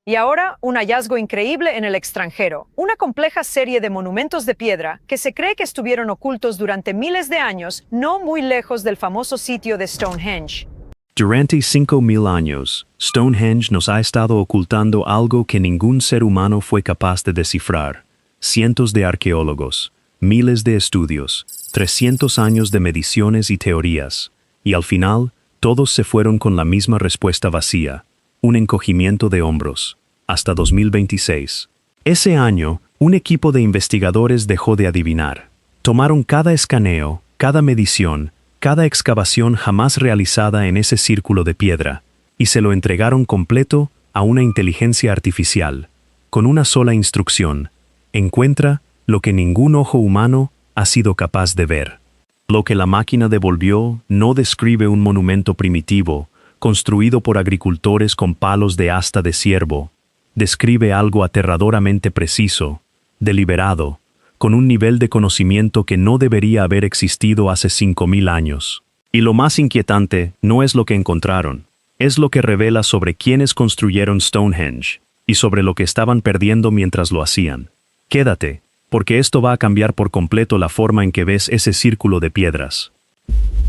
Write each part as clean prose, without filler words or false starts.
Y ahora, un hallazgo increíble en el extranjero, una compleja serie de monumentos de piedra que se cree que estuvieron ocultos durante miles de años, no muy lejos del famoso sitio de Stonehenge. Durante 5.000 años, Stonehenge nos ha estado ocultando algo que ningún ser humano fue capaz de descifrar. Cientos de arqueólogos, miles de estudios, 300 años de mediciones y teorías, y al final, todos se fueron con la misma respuesta vacía, un encogimiento de hombros, hasta 2026. Ese año, un equipo de investigadores dejó de adivinar. Tomaron cada escaneo, cada medición, cada excavación jamás realizada en ese círculo de piedra, y se lo entregaron completo a una inteligencia artificial, con una sola instrucción: encuentra lo que ningún ojo humano ha sido capaz de ver. Lo que la máquina devolvió no describe un monumento primitivo, construido por agricultores con palos de asta de ciervo. Describe algo aterradoramente preciso, deliberado, con un nivel de conocimiento que no debería haber existido hace 5.000 años. Y lo más inquietante no es lo que encontraron, es lo que revela sobre quiénes construyeron Stonehenge, y sobre lo que estaban perdiendo mientras lo hacían. Quédate, porque esto va a cambiar por completo la forma en que ves ese círculo de piedras.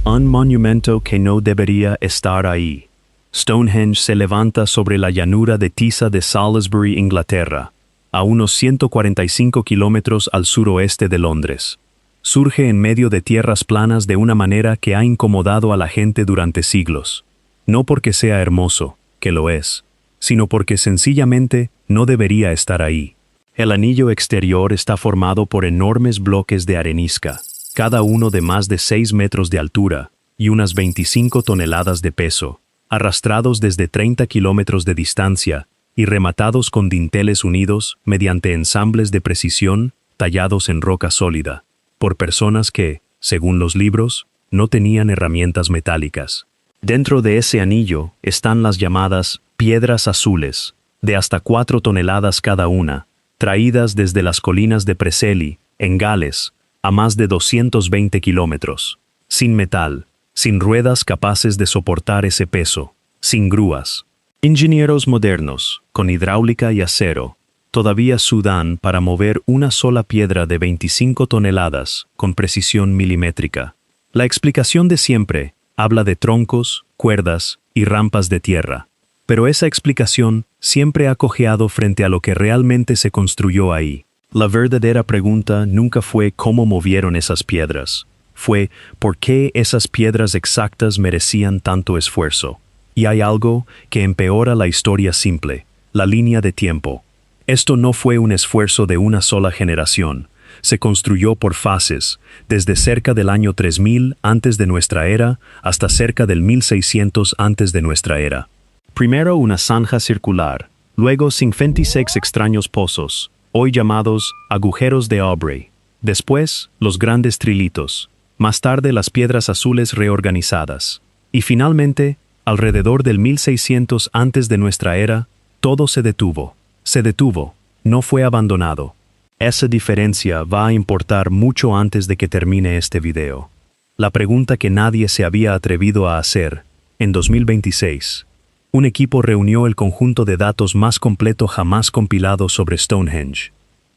Un monumento que no debería estar ahí. Stonehenge se levanta sobre la llanura de Tisa de Salisbury, Inglaterra, a unos 145 kilómetros al suroeste de Londres. Surge en medio de tierras planas de una manera que ha incomodado a la gente durante siglos. No porque sea hermoso, que lo es, sino porque sencillamente no debería estar ahí. El anillo exterior está formado por enormes bloques de arenisca, cada uno de más de 6 metros de altura y unas 25 toneladas de peso, arrastrados desde 30 kilómetros de distancia y rematados con dinteles unidos mediante ensambles de precisión tallados en roca sólida, por personas que, según los libros, no tenían herramientas metálicas. Dentro de ese anillo están las llamadas piedras azules, de hasta 4 toneladas cada una, traídas desde las colinas de Preseli, en Gales, a más de 220 kilómetros, sin metal, sin ruedas capaces de soportar ese peso, sin grúas. Ingenieros modernos, con hidráulica y acero, todavía sudan para mover una sola piedra de 25 toneladas con precisión milimétrica. La explicación de siempre habla de troncos, cuerdas y rampas de tierra, pero esa explicación siempre ha cojeado frente a lo que realmente se construyó ahí. La verdadera pregunta nunca fue cómo movieron esas piedras, fue por qué esas piedras exactas merecían tanto esfuerzo. Y hay algo que empeora la historia simple, la línea de tiempo. Esto no fue un esfuerzo de una sola generación. Se construyó por fases, desde cerca del año 3000 antes de nuestra era hasta cerca del 1600 antes de nuestra era. Primero una zanja circular, luego 56 extraños pozos, hoy llamados agujeros de Aubrey. Después, los grandes trilitos. Más tarde las piedras azules reorganizadas. Y finalmente, alrededor del 1600 antes de nuestra era, todo se detuvo. Se detuvo, no fue abandonado. Esa diferencia va a importar mucho antes de que termine este video. La pregunta que nadie se había atrevido a hacer, en 2026, un equipo reunió el conjunto de datos más completo jamás compilado sobre Stonehenge.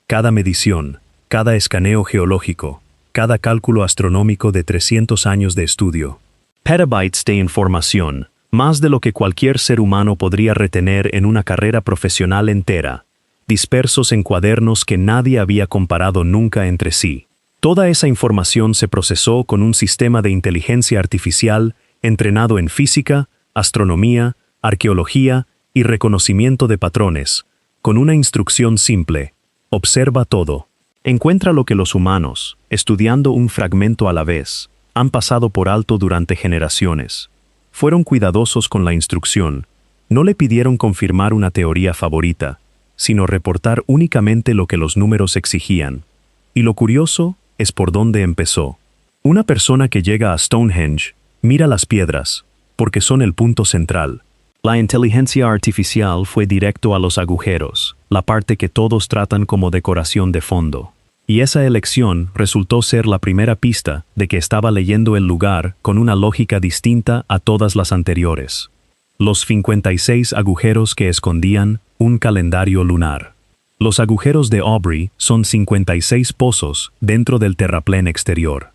Cada medición, cada escaneo geológico, cada cálculo astronómico de 300 años de estudio. Petabytes de información, más de lo que cualquier ser humano podría retener en una carrera profesional entera, dispersos en cuadernos que nadie había comparado nunca entre sí. Toda esa información se procesó con un sistema de inteligencia artificial entrenado en física, astronomía, arqueología y reconocimiento de patrones, con una instrucción simple: observa todo. Encuentra lo que los humanos, estudiando un fragmento a la vez, han pasado por alto durante generaciones. Fueron cuidadosos con la instrucción, no le pidieron confirmar una teoría favorita, sino reportar únicamente lo que los números exigían. Y lo curioso es por dónde empezó. Una persona que llega a Stonehenge mira las piedras, porque son el punto central. La inteligencia artificial fue directo a los agujeros, la parte que todos tratan como decoración de fondo. Y esa elección resultó ser la primera pista de que estaba leyendo el lugar con una lógica distinta a todas las anteriores. Los 56 agujeros que escondían un calendario lunar. Los agujeros de Aubrey son 56 pozos dentro del terraplén exterior.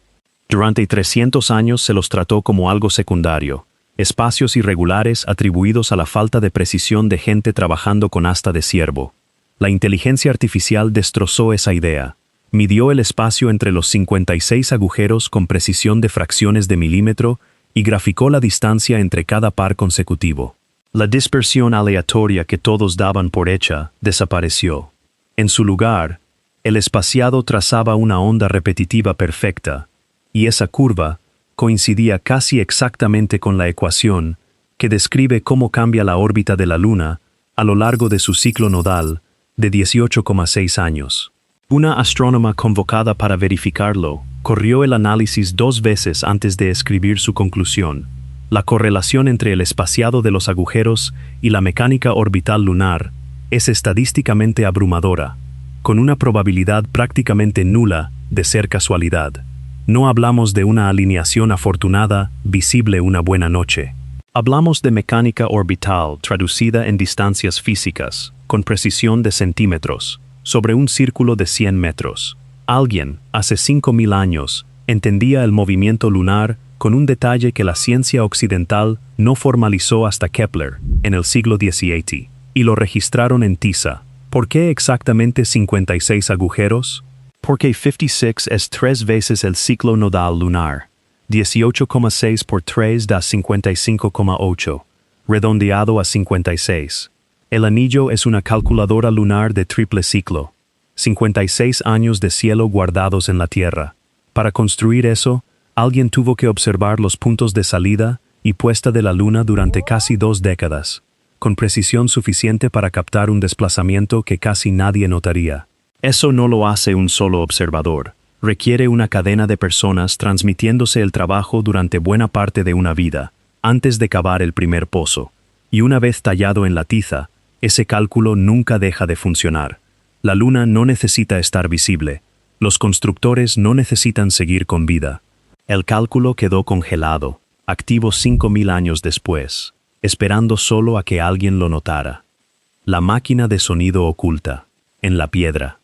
Durante 300 años se los trató como algo secundario, espacios irregulares atribuidos a la falta de precisión de gente trabajando con asta de ciervo. La inteligencia artificial destrozó esa idea. Midió el espacio entre los 56 agujeros con precisión de fracciones de milímetro y graficó la distancia entre cada par consecutivo. La dispersión aleatoria que todos daban por hecha desapareció. En su lugar, el espaciado trazaba una onda repetitiva perfecta, y esa curva coincidía casi exactamente con la ecuación que describe cómo cambia la órbita de la Luna a lo largo de su ciclo nodal de 18,6 años. Una astrónoma convocada para verificarlo corrió el análisis 2 veces antes de escribir su conclusión. La correlación entre el espaciado de los agujeros y la mecánica orbital lunar es estadísticamente abrumadora, con una probabilidad prácticamente nula de ser casualidad. No hablamos de una alineación afortunada, visible una buena noche. Hablamos de mecánica orbital traducida en distancias físicas, con precisión de centímetros, sobre un círculo de 100 metros. Alguien, hace 5.000 años, entendía el movimiento lunar con un detalle que la ciencia occidental no formalizó hasta Kepler, en el siglo XVII, y lo registraron en Tisa. ¿Por qué exactamente 56 agujeros? Porque 56 es 3 veces el ciclo nodal lunar. 18,6 por 3 da 55,8, redondeado a 56. El anillo es una calculadora lunar de triple ciclo. 56 años de cielo guardados en la Tierra. Para construir eso, alguien tuvo que observar los puntos de salida y puesta de la Luna durante casi 2 décadas, con precisión suficiente para captar un desplazamiento que casi nadie notaría. Eso no lo hace un solo observador. Requiere una cadena de personas transmitiéndose el trabajo durante buena parte de una vida, antes de cavar el primer pozo. Y una vez tallado en la tiza, ese cálculo nunca deja de funcionar. La Luna no necesita estar visible. Los constructores no necesitan seguir con vida. El cálculo quedó congelado, activo 5.000 años después, esperando solo a que alguien lo notara. La máquina de sonido oculta, en la piedra.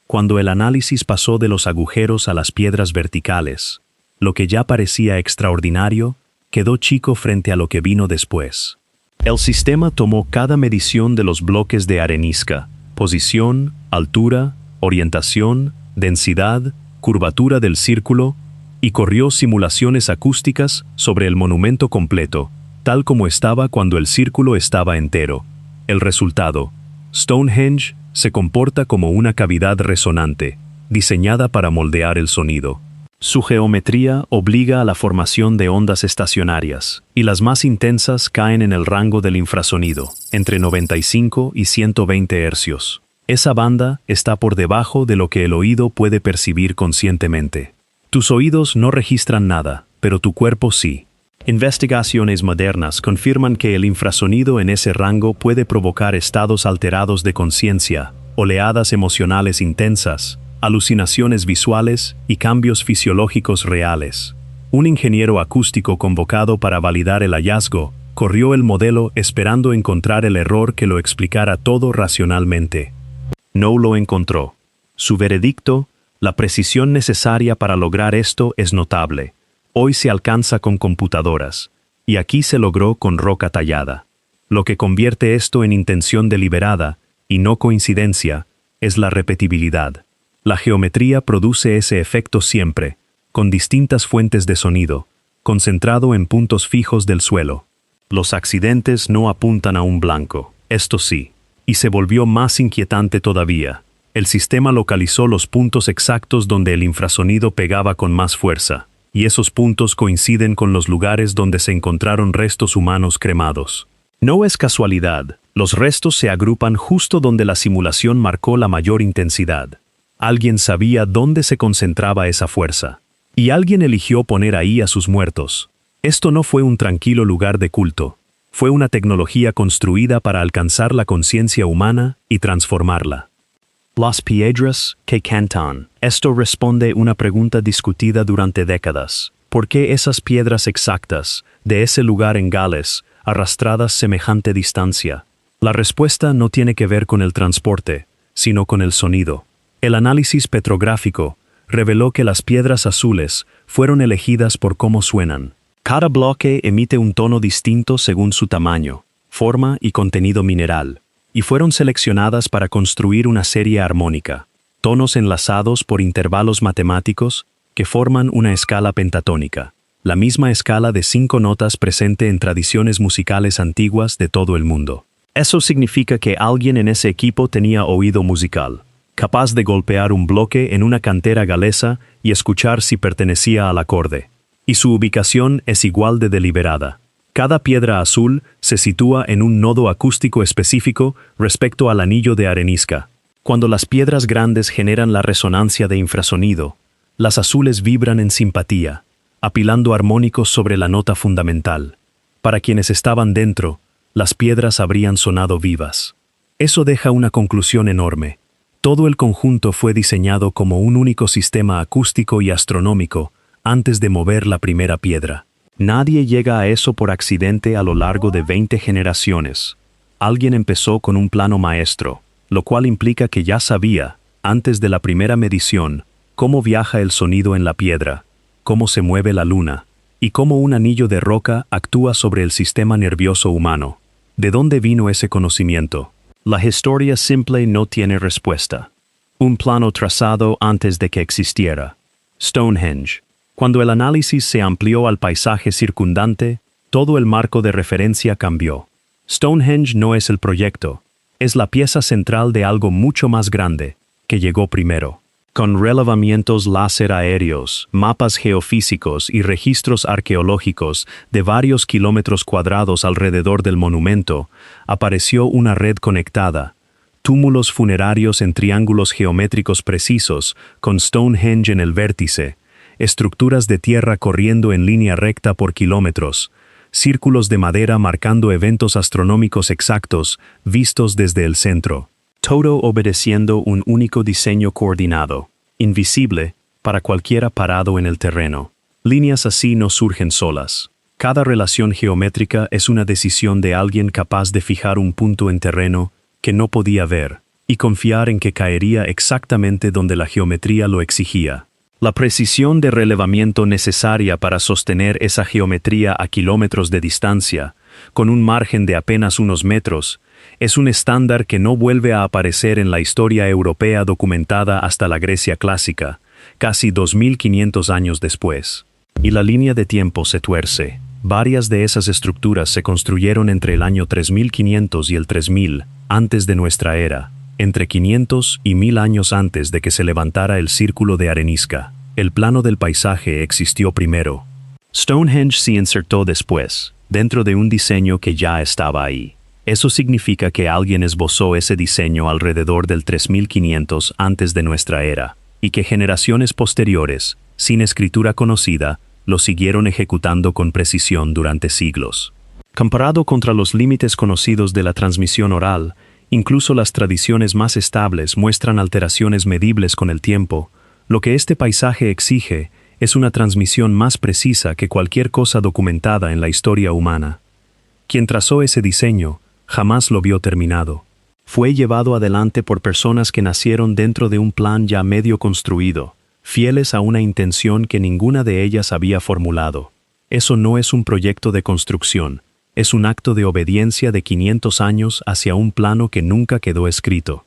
Cuando el análisis pasó de los agujeros a las piedras verticales, lo que ya parecía extraordinario, quedó chico frente a lo que vino después. El sistema tomó cada medición de los bloques de arenisca, posición, altura, orientación, densidad, curvatura del círculo, y corrió simulaciones acústicas sobre el monumento completo, tal como estaba cuando el círculo estaba entero. El resultado: Stonehenge se comporta como una cavidad resonante, diseñada para moldear el sonido. Su geometría obliga a la formación de ondas estacionarias, y las más intensas caen en el rango del infrasonido, entre 95 y 120 hercios. Esa banda está por debajo de lo que el oído puede percibir conscientemente. Tus oídos no registran nada, pero tu cuerpo sí. Investigaciones modernas confirman que el infrasonido en ese rango puede provocar estados alterados de conciencia, oleadas emocionales intensas, alucinaciones visuales y cambios fisiológicos reales. Un ingeniero acústico convocado para validar el hallazgo corrió el modelo esperando encontrar el error que lo explicara todo racionalmente. No lo encontró. Su veredicto: la precisión necesaria para lograr esto es notable. Hoy se alcanza con computadoras, y aquí se logró con roca tallada. Lo que convierte esto en intención deliberada, y no coincidencia, es la repetibilidad. La geometría produce ese efecto siempre, con distintas fuentes de sonido, concentrado en puntos fijos del suelo. Los accidentes no apuntan a un blanco, esto sí. Y se volvió más inquietante todavía. El sistema localizó los puntos exactos donde el infrasonido pegaba con más fuerza, y esos puntos coinciden con los lugares donde se encontraron restos humanos cremados. No es casualidad, los restos se agrupan justo donde la simulación marcó la mayor intensidad. Alguien sabía dónde se concentraba esa fuerza, y alguien eligió poner ahí a sus muertos. Esto no fue un tranquilo lugar de culto. Fue una tecnología construida para alcanzar la conciencia humana y transformarla. Las piedras que cantan. Esto responde una pregunta discutida durante décadas. ¿Por qué esas piedras exactas, de ese lugar en Gales, arrastradas semejante distancia? La respuesta no tiene que ver con el transporte, sino con el sonido. El análisis petrográfico reveló que las piedras azules fueron elegidas por cómo suenan. Cada bloque emite un tono distinto según su tamaño, forma y contenido mineral, y fueron seleccionadas para construir una serie armónica, tonos enlazados por intervalos matemáticos que forman una escala pentatónica, la misma escala de 5 notas presente en tradiciones musicales antiguas de todo el mundo. Eso significa que alguien en ese equipo tenía oído musical, capaz de golpear un bloque en una cantera galesa y escuchar si pertenecía al acorde. Y su ubicación es igual de deliberada. Cada piedra azul se sitúa en un nodo acústico específico respecto al anillo de arenisca. Cuando las piedras grandes generan la resonancia de infrasonido, las azules vibran en simpatía, apilando armónicos sobre la nota fundamental. Para quienes estaban dentro, las piedras habrían sonado vivas. Eso deja una conclusión enorme. Todo el conjunto fue diseñado como un único sistema acústico y astronómico antes de mover la primera piedra. Nadie llega a eso por accidente a lo largo de 20 generaciones. Alguien empezó con un plano maestro, lo cual implica que ya sabía, antes de la primera medición, cómo viaja el sonido en la piedra, cómo se mueve la luna, y cómo un anillo de roca actúa sobre el sistema nervioso humano. ¿De dónde vino ese conocimiento? La historia simple no tiene respuesta. Un plano trazado antes de que existiera. Stonehenge. Cuando el análisis se amplió al paisaje circundante, todo el marco de referencia cambió. Stonehenge no es el proyecto, es la pieza central de algo mucho más grande, que llegó primero. Con relevamientos láser aéreos, mapas geofísicos y registros arqueológicos de varios kilómetros cuadrados alrededor del monumento, apareció una red conectada. Túmulos funerarios en triángulos geométricos precisos, con Stonehenge en el vértice, estructuras de tierra corriendo en línea recta por kilómetros, círculos de madera marcando eventos astronómicos exactos vistos desde el centro. Todo obedeciendo un único diseño coordinado, invisible, para cualquiera parado en el terreno. Líneas así no surgen solas. Cada relación geométrica es una decisión de alguien capaz de fijar un punto en terreno que no podía ver, y confiar en que caería exactamente donde la geometría lo exigía. La precisión de relevamiento necesaria para sostener esa geometría a kilómetros de distancia, con un margen de apenas unos metros, es un estándar que no vuelve a aparecer en la historia europea documentada hasta la Grecia clásica, casi 2500 años después. Y la línea de tiempo se tuerce. Varias de esas estructuras se construyeron entre el año 3500 y el 3000, antes de nuestra era, entre 500 y 1000 años antes de que se levantara el círculo de arenisca. El plano del paisaje existió primero. Stonehenge se insertó después, dentro de un diseño que ya estaba ahí. Eso significa que alguien esbozó ese diseño alrededor del 3500 antes de nuestra era, y que generaciones posteriores, sin escritura conocida, lo siguieron ejecutando con precisión durante siglos. Comparado contra los límites conocidos de la transmisión oral, incluso las tradiciones más estables muestran alteraciones medibles con el tiempo. Lo que este paisaje exige es una transmisión más precisa que cualquier cosa documentada en la historia humana. Quien trazó ese diseño jamás lo vio terminado. Fue llevado adelante por personas que nacieron dentro de un plan ya medio construido, fieles a una intención que ninguna de ellas había formulado. Eso no es un proyecto de construcción, es un acto de obediencia de 500 años hacia un plano que nunca quedó escrito.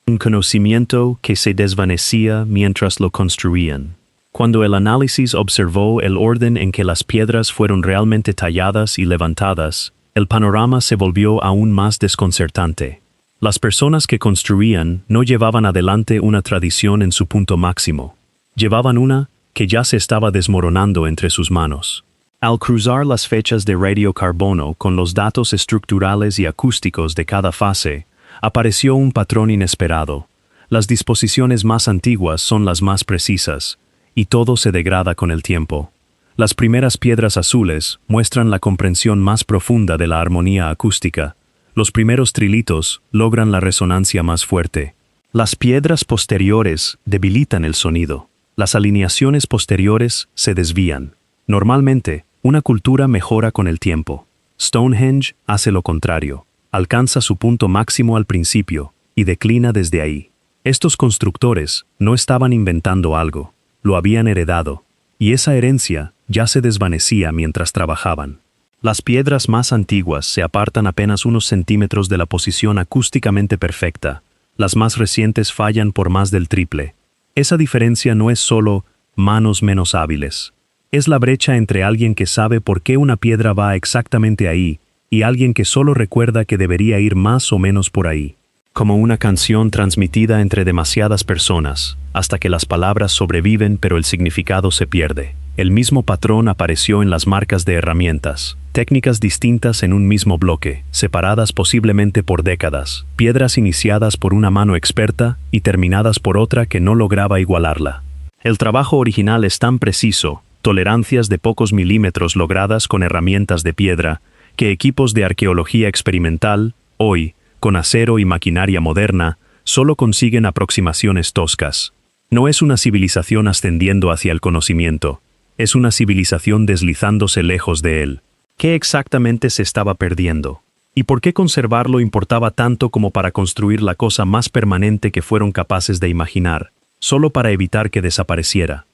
Un conocimiento que se desvanecía mientras lo construían. Cuando el análisis observó el orden en que las piedras fueron realmente talladas y levantadas, el panorama se volvió aún más desconcertante. Las personas que construían no llevaban adelante una tradición en su punto máximo. Llevaban una que ya se estaba desmoronando entre sus manos. Al cruzar las fechas de radiocarbono con los datos estructurales y acústicos de cada fase, apareció un patrón inesperado. Las disposiciones más antiguas son las más precisas, y todo se degrada con el tiempo. Las primeras piedras azules muestran la comprensión más profunda de la armonía acústica. Los primeros trilitos logran la resonancia más fuerte. Las piedras posteriores debilitan el sonido. Las alineaciones posteriores se desvían. Normalmente, una cultura mejora con el tiempo. Stonehenge hace lo contrario. Alcanza su punto máximo al principio y declina desde ahí. Estos constructores no estaban inventando algo, lo habían heredado, y esa herencia ya se desvanecía mientras trabajaban. Las piedras más antiguas se apartan apenas unos centímetros de la posición acústicamente perfecta. Las más recientes fallan por más del triple. Esa diferencia no es solo manos menos hábiles. Es la brecha entre alguien que sabe por qué una piedra va exactamente ahí y alguien que solo recuerda que debería ir más o menos por ahí. Como una canción transmitida entre demasiadas personas, hasta que las palabras sobreviven pero el significado se pierde. El mismo patrón apareció en las marcas de herramientas, técnicas distintas en un mismo bloque, separadas posiblemente por décadas, piedras iniciadas por una mano experta y terminadas por otra que no lograba igualarla. El trabajo original es tan preciso, tolerancias de pocos milímetros logradas con herramientas de piedra, que equipos de arqueología experimental, hoy, con acero y maquinaria moderna, solo consiguen aproximaciones toscas. No es una civilización ascendiendo hacia el conocimiento, es una civilización deslizándose lejos de él. ¿Qué exactamente se estaba perdiendo? ¿Y por qué conservarlo importaba tanto como para construir la cosa más permanente que fueron capaces de imaginar, solo para evitar que desapareciera?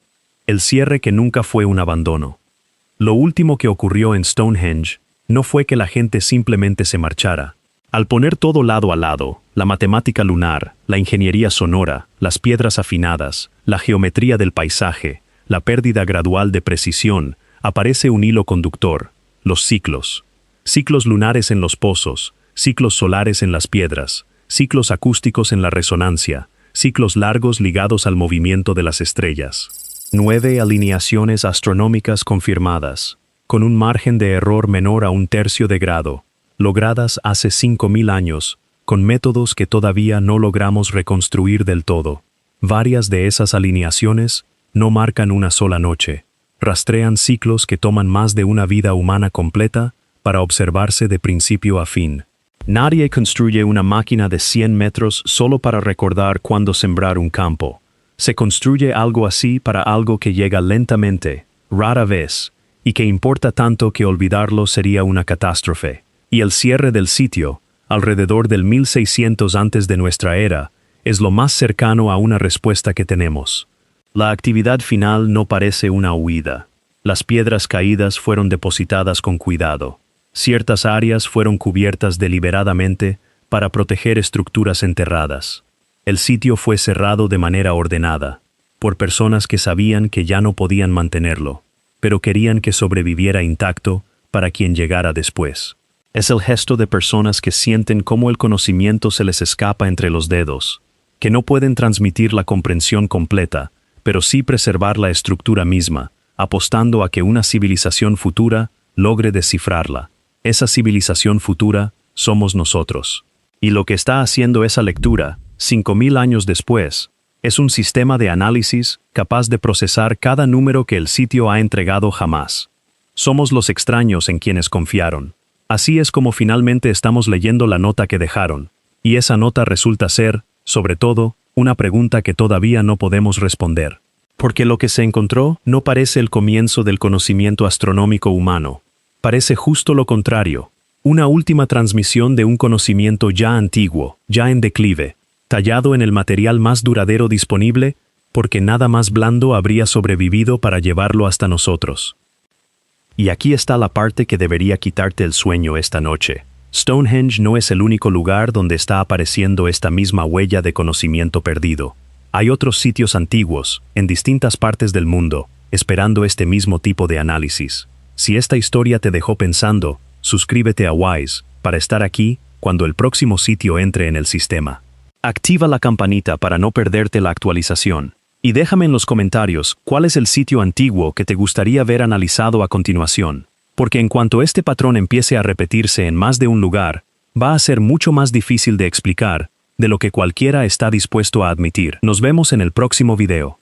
El cierre que nunca fue un abandono. Lo último que ocurrió en Stonehenge no fue que la gente simplemente se marchara. Al poner todo lado a lado, la matemática lunar, la ingeniería sonora, las piedras afinadas, la geometría del paisaje, la pérdida gradual de precisión, aparece un hilo conductor, los ciclos. Ciclos lunares en los pozos, ciclos solares en las piedras, ciclos acústicos en la resonancia, ciclos largos ligados al movimiento de las estrellas. 9 alineaciones astronómicas confirmadas, con un margen de error menor a 1/3 de grado, logradas hace 5.000 años, con métodos que todavía no logramos reconstruir del todo. Varias de esas alineaciones no marcan una sola noche, rastrean ciclos que toman más de una vida humana completa para observarse de principio a fin. Nadie construye una máquina de 100 metros solo para recordar cuándo sembrar un campo. Se construye algo así para algo que llega lentamente, rara vez, y que importa tanto que olvidarlo sería una catástrofe. Y el cierre del sitio, alrededor del 1600 antes de nuestra era, es lo más cercano a una respuesta que tenemos. La actividad final no parece una huida. Las piedras caídas fueron depositadas con cuidado. Ciertas áreas fueron cubiertas deliberadamente para proteger estructuras enterradas. El sitio fue cerrado de manera ordenada, por personas que sabían que ya no podían mantenerlo, pero querían que sobreviviera intacto para quien llegara después. Es el gesto de personas que sienten cómo el conocimiento se les escapa entre los dedos, que no pueden transmitir la comprensión completa, pero sí preservar la estructura misma, apostando a que una civilización futura logre descifrarla. Esa civilización futura somos nosotros. Y lo que está haciendo esa lectura, 5.000 años después, es un sistema de análisis capaz de procesar cada número que el sitio ha entregado jamás. Somos los extraños en quienes confiaron. Así es como finalmente estamos leyendo la nota que dejaron, y esa nota resulta ser, sobre todo, una pregunta que todavía no podemos responder. Porque lo que se encontró no parece el comienzo del conocimiento astronómico humano. Parece justo lo contrario, una última transmisión de un conocimiento ya antiguo, ya en declive, tallado en el material más duradero disponible, porque nada más blando habría sobrevivido para llevarlo hasta nosotros. Y aquí está la parte que debería quitarte el sueño esta noche. Stonehenge no es el único lugar donde está apareciendo esta misma huella de conocimiento perdido. Hay otros sitios antiguos, en distintas partes del mundo, esperando este mismo tipo de análisis. Si esta historia te dejó pensando, suscríbete a Wise para estar aquí cuando el próximo sitio entre en el sistema. Activa la campanita para no perderte la actualización. Y déjame en los comentarios cuál es el sitio antiguo que te gustaría ver analizado a continuación. Porque en cuanto este patrón empiece a repetirse en más de un lugar, va a ser mucho más difícil de explicar de lo que cualquiera está dispuesto a admitir. Nos vemos en el próximo video.